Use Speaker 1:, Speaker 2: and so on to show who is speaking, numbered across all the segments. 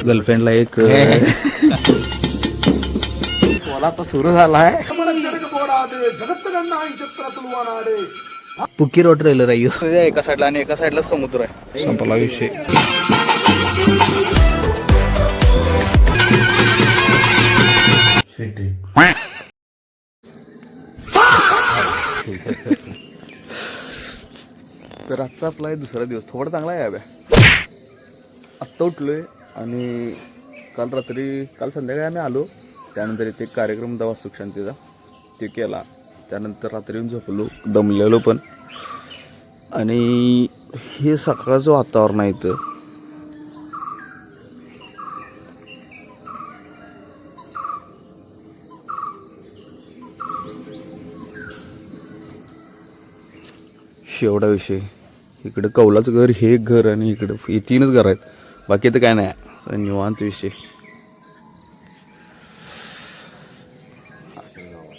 Speaker 1: गर्लफ्रेंडला एक मला आता सुरू झाला आहे पुकी रोड ट्रेलर आहे एका साईडला आणि एका साईडला समुद्र आहे. संपला विषय. तर आजचा आपला दुसरा दिवस थोडा चांगला आहे. अभ्या आत्ता उठलोय आणि काल संध्याकाळी आम्ही आलो. त्यानंतर इथे कार्यक्रम होता वास्तुक शांतीचा, ते केला. त्यानंतर रात्री येऊन झोपलो, दमलेलो पण. आणि हे सकाळचं वातावरण आहे इथं. शेवटा विषय. इकडं कौलाचं घर, हे एक घर आणि इकडं हे 3च घर आहेत. बाकी तर काय नाही, निवांत विषय.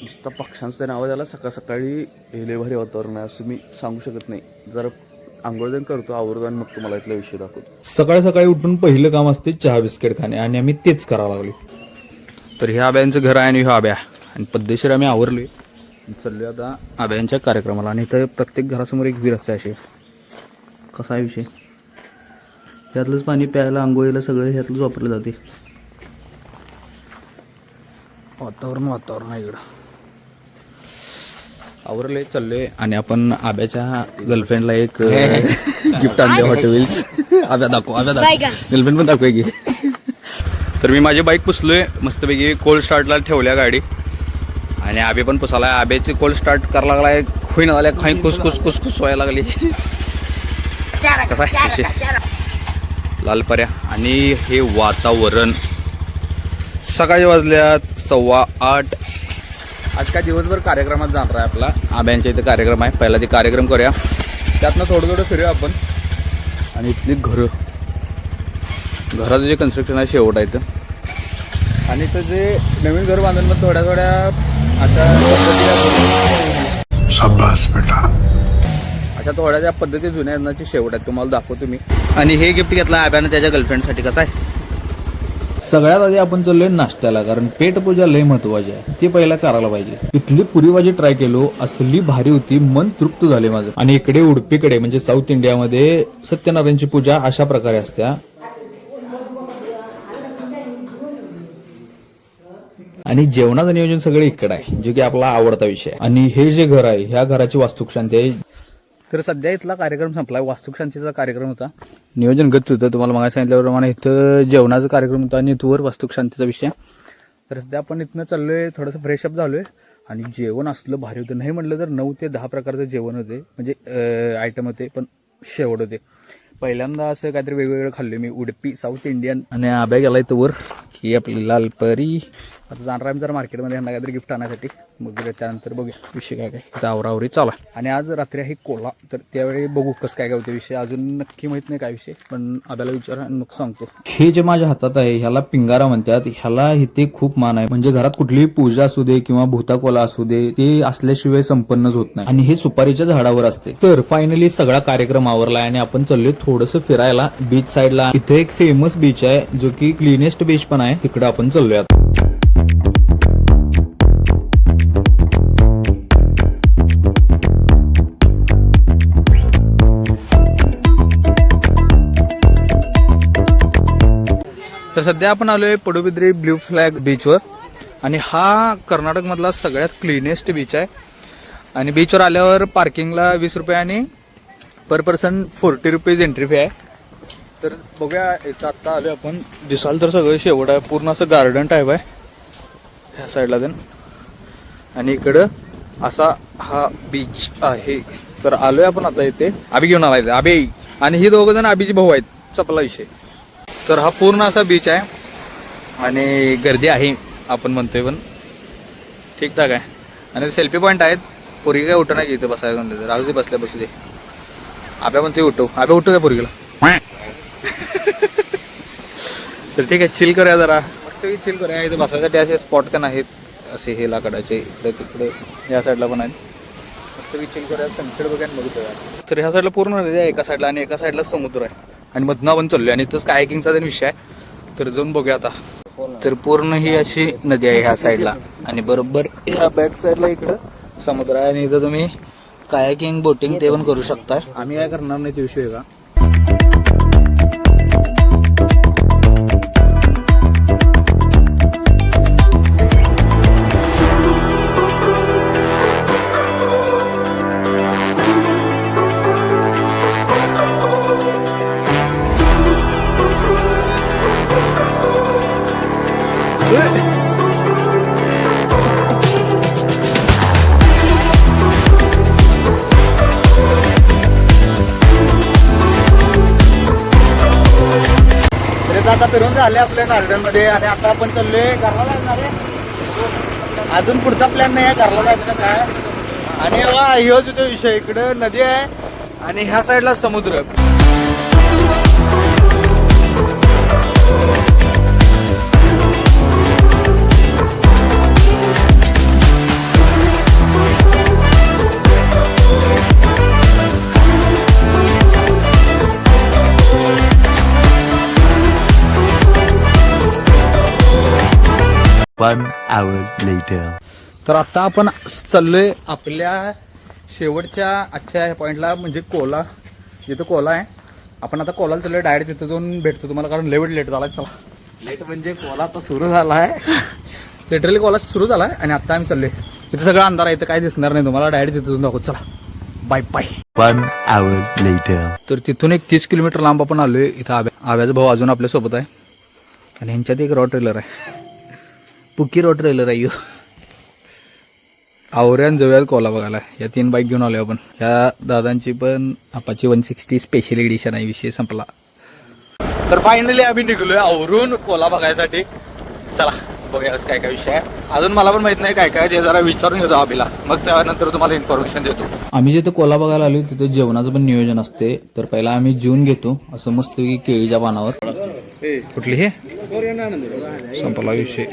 Speaker 1: नुसता पक्ष्यांचा आवाज आला सकाळ सकाळी. हे लय भारी वातावरण आहे असं मी सांगू शकत नाही. जरा आंघोळ जण करतो, आवडतो आणि मग तुम्हाला इथला विषय दाखवतो.
Speaker 2: सकाळी सकाळी उठून पहिलं काम असते चहा बिस्किट खाणे आणि आम्ही तेच करायला लागलो.
Speaker 1: तर ह्या आब्यांचं घर आहे आणि ह्या आब्या आणि पद्धतशीर आम्ही आवरलोय. चाललोय आता आब्यांच्या कार्यक्रमाला. आणि इथं प्रत्येक घरासमोर एक विहीर असते. असे कसा आहे विषय. ह्यातलंच पाणी प्यायला, आंघोळीला सगळं ह्यातलंच वापरलं जाते. वातावरण आहे इकडं. आवरले चाललोय आणि आपण आब्याच्या गर्लफ्रेंडला एक गिफ्ट आणले हॉट व्हील्स. आब्या दाखव गर्लफ्रेंड पण दाखवूया की. तर मी माझी बाईक पुसलोय मस्तपैकी. कोल्ड स्टार्टला ठेवल्या गाडी आणि आबे पण पुसाला. आब्याची कोल्ड स्टार्ट करायला लागलाय. खुईन आल्या खाई कुस व्हायला लागली. कसा लाल पर्या. आणि हे वातावरण. सकाळी वाजल्यात 7:15. आज काय दिवसभर कार्यक्रमात जाणार आहे आपला. आब्यांच्या इथे कार्यक्रम आहे. पहिला ते कार्यक्रम करूया, त्यातनं थोडं फिरूया आपण. आणि इथली घराचं जे कन्स्ट्रक्शन आहे शेवट आहे इथं. आणि इथं जे नवीन घर बांधून मग थोड्या अशा थोड्या ज्या पद्धती जुन्या यंदाची शेवट आहेत तुम्हाला दाखवतो मी. आणि हे गिफ्ट घेतलं आब्यानं त्याच्या गर्लफ्रेंडसाठी. कसं आहे.
Speaker 2: सगळ्यात आधी आपण चाललोय नाश्त्याला, कारण पेटपूजा लय महत्वाची आहे, ते पहिला करायला पाहिजे. इथली पुरी भाजी ट्राय केलो, असली भारी होती, मन तृप्त झाले माझं. आणि इकडे उडपीकडे म्हणजे साऊथ इंडियामध्ये सत्यनारायणची पूजा अशा प्रकारे असत्या. आणि जेवणाचं नियोजन सगळं इकडे आहे, जो की आपला आवडता विषय आहे. आणि हे जे घर आहे, ह्या घराची वास्तुक शांती आहे. तर सध्या इथला कार्यक्रम संपला. वास्तुक शांतीचा कार्यक्रम होता. नियोजन गच्च होतं तुम्हाला मग सांगितल्याप्रमाणे. इथं जेवणाचा कार्यक्रम होता आणि इथवर वास्तुक शांतीचा विषय. तर सध्या आपण इथनं चाललोय, थोडंसं फ्रेशअप झालोय. आणि जेवण असलं भारी होतं. नाही म्हटलं तर 9 ते 10 प्रकारचं जेवण होते, म्हणजे आयटम होते, पण शेवट होते. पहिल्यांदा असं काहीतरी वेगवेगळं खाल्लं मी. Udupi south Indian. आणि आब्या गेला इथं वर ही आपली लालपरी. आता जाणार आहे जरा मार्केटमध्ये यांना काहीतरी गिफ्ट आणण्यासाठी. मग त्यानंतर बघूया विषय काय इथं आवरावरी चालू आहे. आणि आज रात्री आहे कोला, तर त्यावेळी बघू कसं काय होते विषय. अजून नक्की माहित नाही काय विषय, पण आब्याला विचारा आणि मग सांगतो. हे जे माझ्या हातात आहे ह्याला पिंगारा म्हणतात. ह्याला इथे खूप मान आहे. म्हणजे घरात कुठलीही पूजा असू दे किंवा भूताकोला असू दे, ते असल्याशिवाय संपन्नच होत नाही. आणि हे सुपारीच्या झाडावर असते. तर फायनली सगळा कार्यक्रम आवरलाय आणि आपण चाललोय थोडंसं फिरायला बीच साईडला. इथे एक फेमस बीच आहे, जो की क्लीनेस्ट बीच पण आहे. तिकडे आपण चाललोय.
Speaker 1: तर सध्या आपण आलोय पडुबिद्री ब्ल्यू फ्लॅग बीचवर. आणि हा कर्नाटकमधला सगळ्यात क्लीनेस्ट बीच आहे. आणि बीचवर आल्यावर पार्किंगला 20 रुपये आणि पर पर्सन 40 रुपीज एंट्री फी आहे. तर बघूया इथं आत्ता आलोय आपण. दिसाल तर सगळं शेवट आहे, पूर्ण असं गार्डन टाईप आहे ह्या साईडला देन. आणि इकडं असा हा बीच आहे. तर आलोय आपण आता इथे. आबी घेऊन आलाय आबी. आणि ही दोघं जण आबीचे भाऊ आहेत. चपला विषय. तर हा पूर्ण असा बीच आहे आणि गर्दी आहे आपण म्हणतोय, पण ठीकठाक आहे. आणि सेल्फी पॉईंट आहेत. पोरगी काय उठं नाही इथं बसायला म्हणते. तर राहू दे बसल्या बसू दे. आब्या म्हणते उठव. आब्या उठव काय पोरगीला. तर ठीक आहे, चिल करूया जरा. मस्त चिल करूया. इथे बसायसाठी असे स्पॉट पण आहेत, असे हे लाकडाचे. इकडे तिकडे या साईडला पण आहेत. मस्त चिल करूया. सनसेट बघायला बघूया. तर ह्या साईडला पूर्ण नदी आहे एका साईडला आणि एका साईडला समुद्र आहे. आणि मधनं आपण चाललोय आणि इथंच कायाकिंगचा विषय आहे. तर जाऊन बघूया आता. तर पूर्ण ही अशी नदी आहे ह्या साईडला आणि बरोबर ह्या बॅक साईडला इकडं समुद्र आहे आणि इथं तुम्ही कायाकिंग बोटिंग ते पण करू शकता. आम्ही काय करणार नाही त्याविषयी का. आता फिरून झाले आपल्या गार्डन मध्ये आणि आता आपण चाललोय घरला जाणार आहे. अजून पुढचा प्लॅन नाही आहे घरला जायचं काय. आणि ह्यो जो विषय इकडं नदी आहे आणि ह्या साईडला समुद्र.
Speaker 3: One hour later.
Speaker 1: तर आता आपण चाललोय आपल्या शेवटच्या आजच्या पॉइंटला म्हणजे कोला. जिथं कोला आहे आपण आता कोलाला चाललोय. डायरेक्ट तिथं जाऊन भेटतो तुम्हाला कारण लेट झाला. चला लेट म्हणजे कोला आता सुरू झाला आहे. लिटरली कोला सुरू झाला आहे आणि आता आम्ही चाललोय. तिथं सगळं अंधार आहे. इथं काय दिसणार नाही तुम्हाला. डायरेक्ट तिथं जाऊन दाखवतो. चला bye bye.
Speaker 3: One hour later.
Speaker 1: तर तिथून एक 30 किलोमीटर लांब आपण आलोय. इथं आव्याचा भाऊ अजून आपल्या सोबत आहे आणि ह्यांच्यात एक रॉड ट्रेलर आहे. पुकी रोड ट्रेलर आहे. आवऱ्यान जवळ कोला बघायला या 3 बाईक घेऊन आलोय आपण. या दादांची पण अपाची 160 स्पेशल एडिशन आहे. विषय संपला. तर फायनली आम्ही निघलोय आवरून कोला बघायसाठी. चला बघूया काय काय विषय आहे. अजून मला पण माहित नाही काय काय ते जरा विचारून घेतो अभिला. मग त्यानंतर तुम्हाला इन्फॉर्मेशन देतो.
Speaker 2: आम्ही जिथं कोला बघायला आलो तिथं जेवणाचं पण नियोजन असते. तर पहिला आम्ही जेवून घेतो असं मस्त केळीच्या पानावर.
Speaker 1: कुठली हे संपला विषय.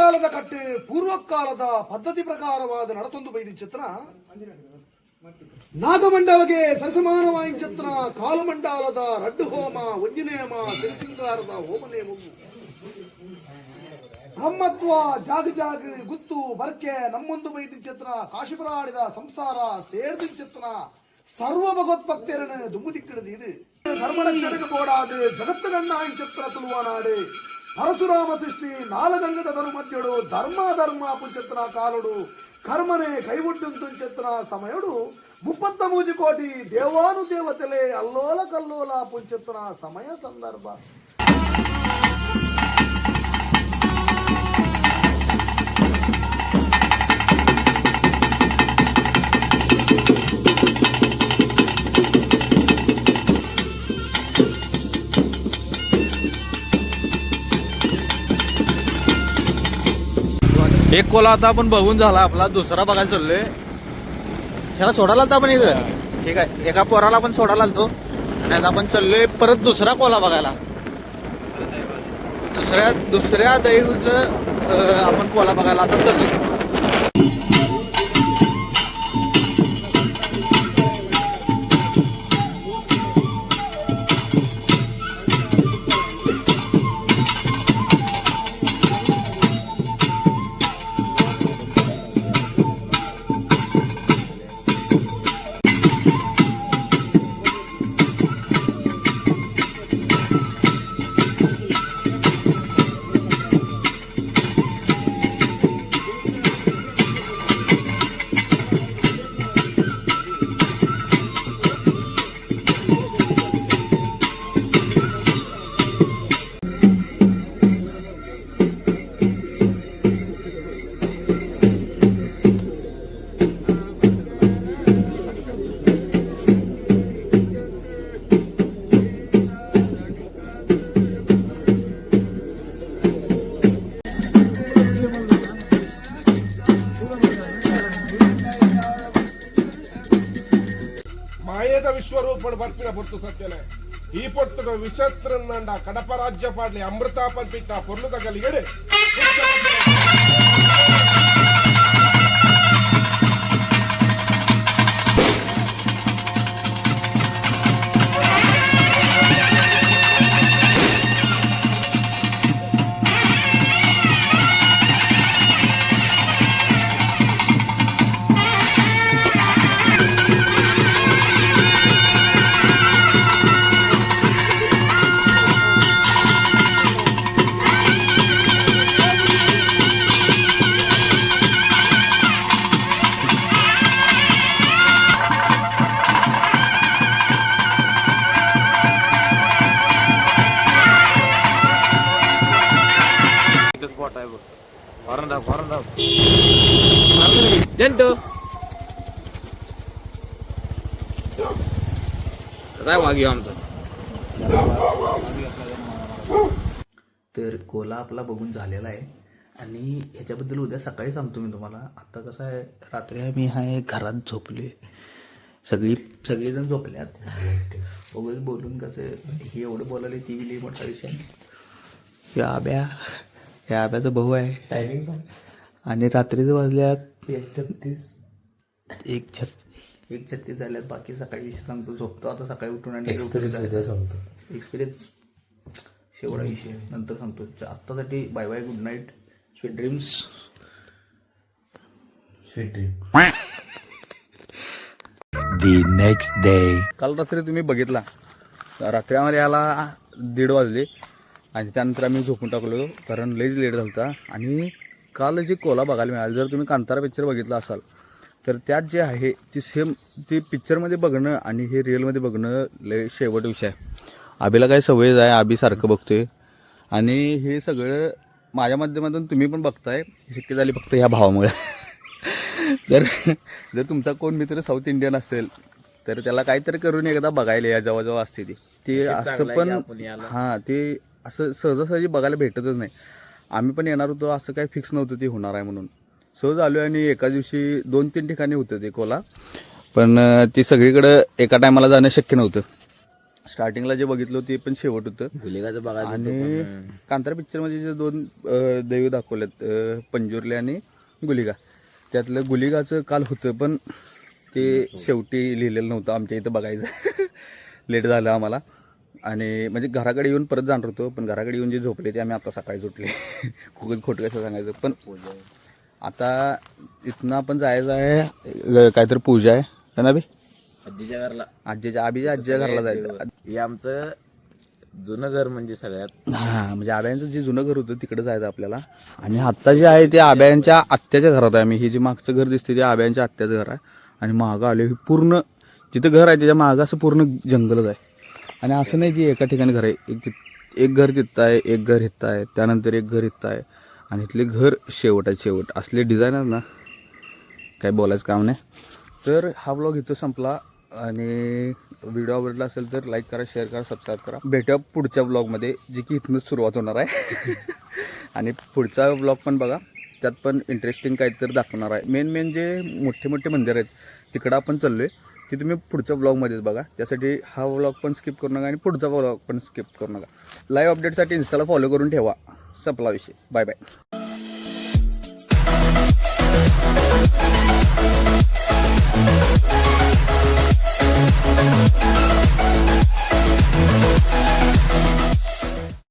Speaker 4: ಕಾಲದ ಕಟ್ಟೆ ಪೂರ್ವ ಕಾಲದ ಪದ್ಧತಿ ಪ್ರಕಾರವಾದ ನಡತೊಂದು ಬೈದು ಚಿತ್ರ ನಾಗಮಂಡಲಗೆ ಸರಸಮಾನವಾಯಿಚತ್ರ ಕಾಲಮಂಡಲದ ರಡ್ಡು ಹೋಮ ವಂಜನೇಮ ಸಿರಿಸಿಂಗಾರದ ಹೋಮನೆ ಮುಗು ಬ್ರಹ್ಮತ್ವ ಜಾಗ ಜಾಗ ಗುತ್ತು ಬರ್ಕೆ ನಮ್ಮೊಂದು ಬೈದಿ ಚಿತ್ರ ಕಾಶಿಪುರಾಡಿದ ಸಂಸಾರ ಸೇರ್ದು ಚಿತ್ರ ಸರ್ವ ಭಗವತ್ಭಕ್ತರನ್ನು ದುಮ್ಮುದಿಕ್ಕಿಡದು ಇದು ಧರ್ಮರಕ್ಷಣೆಗೆ போடாது ஜகத்துகண்ணாயின் சித்திர துளுவானாடு పరశురామ సృష్టి నాలుగంగద ధర్మధ్యుడు ధర్మ పుంచిత్ర కాలుడు కర్మనే కైవుడ్డుంతు చిత్ర సమయుడు 33 కోటి దేవాను దేవతలే అల్లోల కల్లోల పుంచిత్ర సమయ సందర్భ
Speaker 1: एक कोला आता आपण बघून झाला आपला दुसरा बघायला चाललोय ह्याला सोडायला आलता आपण इथं ठीक आहे एका पोराला आपण सोडायला आलतो आणि आता आपण चाललोय परत दुसरा कोला बघायला दुसऱ्या दैवचं आपण कोला बघायला आता चाललोय
Speaker 5: ಮಾಯದ ವಿಶ್ವರೂಪಡು ಬರ್ಪಿನ ಪೊರ್ತು ಸತ್ಯನೆ ಈ ಪೊರ್ತುಗ ವಿಚಿತ್ರನಂಡ ಕಡಪ ರಾಜ್ಯ ಪಾಡ್ಲಿ ಅಮೃತ ಪಲ್ಪಿತ ಪೊರ್ಲು ತಗಲಿಗಡೆ
Speaker 1: स्पॉट आहे बघ फॉरन जंटू काय वागी आमचं
Speaker 2: तर कोला आपला बघून झालेला आहे आणि ह्याच्याबद्दल उद्या सकाळी सांगतो मी तुम्हाला. आता कसं आहे रात्री मी आहे घरात झोपले सगळेजण झोपल्यात उगाच बोलून कसं हे एवढं बोलायला ती विली मोठा विषय या आब्याचा भाऊ आहे टायमिंग आणि रात्रीचं वाजल्यात 1:36 झाल्यात. बाकी सकाळी विषय सांगतो झोपतो आता सकाळी उठून आणि एक्सपिरियन्स शेवढा विषय नंतर सांगतो. आत्तासाठी bye bye good night sweet dreams.
Speaker 3: The next day.
Speaker 1: काल रात्री तुम्ही बघितला रात्री आम्हाला याला 1:30 वाजले आणि त्यानंतर आम्ही झोपून टाकलो कारण लईच लेट झाला होता. आणि काल जे कोला बघायला मिळालं जर तुम्ही कांतारा पिक्चर बघितला असाल तर त्यात जे आहे ती सेम ती पिक्चरमध्ये बघणं आणि हे रिअलमध्ये बघणं लय शेवट विषय आहे. आबीला काही सवयच आहे आबी सारखं बघतोय आणि हे सगळं माझ्या माध्यमातून तुम्ही पण बघताय शक्य झाली फक्त ह्या भावामुळे. जर तुमचा कोण मित्र साऊथ इंडियन असेल तर त्याला काहीतरी करून एकदा बघायला या जेव्हा असते ती असं पण हां ते असं सहजासहजी बघायला भेटतच नाही. आम्ही पण येणार होतो असं काही फिक्स नव्हतं ते होणार आहे म्हणून सहज आलो आणि एका दिवशी 2-3 ठिकाणी होतं ते कोला पण ती सगळीकडं एका टायमाला जाणं शक्य नव्हतं. स्टार्टिंगला जे बघितलं ते पण शेवट होतं गुलिगाचं बघा आणि कांतारा पिक्चरमध्ये जे 2 दैव दाखवलेत पंजुर्ले आणि गुलिगा त्यातलं गुलिगाचं काल होतं पण
Speaker 2: ते शेवटी लिहिलेलं नव्हतं आमच्या इथं बघायचं. लेट झालं आम्हाला आणि म्हणजे घराकडे येऊन परत जाणार होतो, पण घराकडे येऊन जे झोपले ते आम्ही आता सकाळी उठले. खूपच खोटं कसं सांगायचं. पण आता इथनं आपण जायचं आहे, काहीतरी पूजा आहे है ना बे?
Speaker 6: आजीच्या घरला,
Speaker 2: आजीच्या घरला जायचं.
Speaker 6: हे आमचं जुनं घर म्हणजे सगळ्यात.
Speaker 2: हां, म्हणजे आब्यांचं जे जुनं घर होतं तिकडे जायचं आपल्याला. आणि आत्ता जे आहे ते आब्यांच्या आत्याच्या घरात आहे. आम्ही हे जे मागचं घर दिसते ते आब्यांच्या आत्याचं घर आहे. आणि मागं आले हे पूर्ण जिथं घर आहे त्याच्या मागं असं पूर्ण जंगलच आहे. आणि असं नाही की एका ठिकाणी घर आहे, एक घर तिथं आहे, एक घर इथं आहे, त्यानंतर एक घर इथं आहे आणि इथले घर शेवट आहे. शेवट असले डिझायनर ना, काय बोलायचं काम नाही. तर हा ब्लॉग इथं संपला आणि व्हिडिओ आवडला असेल तर लाईक करा, शेअर करा, सबस्क्राईब करा. भेटूया पुढच्या ब्लॉगमध्ये, जे की इथूनच सुरुवात होणार आहे. आणि पुढचा ब्लॉग पण बघा, त्यात पण इंटरेस्टिंग काहीतरी दाखवणार आहे. मेन जे मोठे मोठे मंदिर आहेत तिकडं आपण चाललो आहे, ते तुम्ही पुढच्या ब्लॉगमध्येच बघा. त्यासाठी हा ब्लॉग पण स्किप करू नका आणि पुढचा ब्लॉग पण स्किप करू नका. लाईव्ह अपडेटसाठी इन्स्टाला फॉलो करून ठेवा. संपला विषय. Bye bye.